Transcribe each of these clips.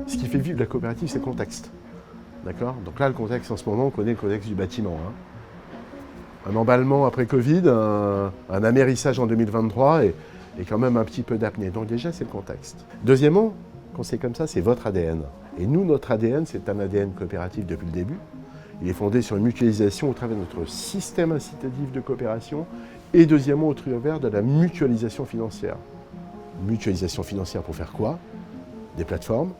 Ce qui fait vivre la coopérative, c'est le contexte. D'accord ? Donc là, le contexte en ce moment, on connaît le contexte du bâtiment. Un emballement après Covid, un amérissage en 2023 et quand même un petit peu d'apnée. Donc déjà, c'est le contexte. Deuxièmement, quand c'est comme ça, c'est votre ADN. Et nous, notre ADN, c'est un ADN coopératif depuis le début. Il est fondé sur une mutualisation au travers de notre système incitatif de coopération et deuxièmement, au travers de la mutualisation financière. Mutualisation financière pour faire quoi ? Des plateformes,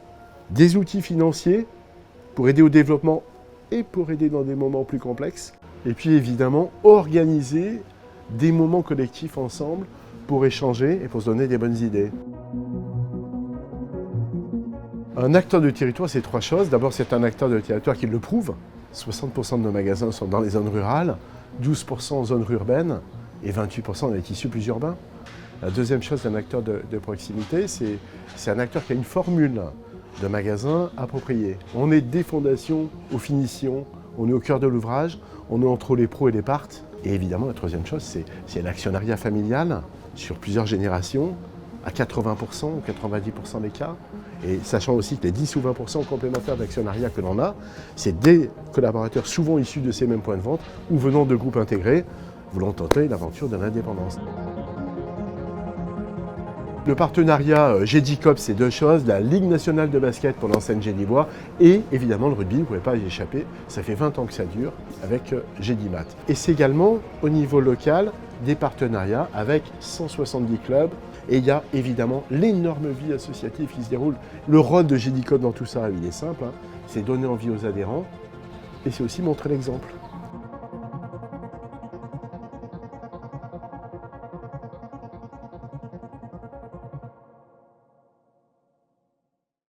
des outils financiers pour aider au développement et pour aider dans des moments plus complexes. Et puis évidemment, organiser des moments collectifs ensemble pour échanger et pour se donner des bonnes idées. Un acteur de territoire, c'est trois choses. D'abord, c'est un acteur de territoire qui le prouve. 60% de nos magasins sont dans les zones rurales, 12% en zones urbaines et 28% dans les tissus plus urbains. La deuxième chose d'un acteur de proximité, c'est un acteur qui a une formule de magasin appropriée. On est des fondations aux finitions, on est au cœur de l'ouvrage, on est entre les pros et les parts. Et évidemment, la troisième chose, c'est l'actionnariat familial sur plusieurs générations, à 80% ou 90% des cas. Et sachant aussi que les 10 ou 20% complémentaires d'actionnariat que l'on a, c'est des collaborateurs souvent issus de ces mêmes points de vente ou venant de groupes intégrés, voulant tenter l'aventure de l'indépendance. Le partenariat GEDICOP, c'est deux choses, la Ligue nationale de basket pour l'enseigne Gédibois et évidemment le rugby, vous ne pouvez pas y échapper, ça fait 20 ans que ça dure avec Gédimat. Et c'est également au niveau local des partenariats avec 170 clubs et il y a évidemment l'énorme vie associative qui se déroule. Le rôle de GEDICOP dans tout ça, il est simple, c'est donner envie aux adhérents et c'est aussi montrer l'exemple.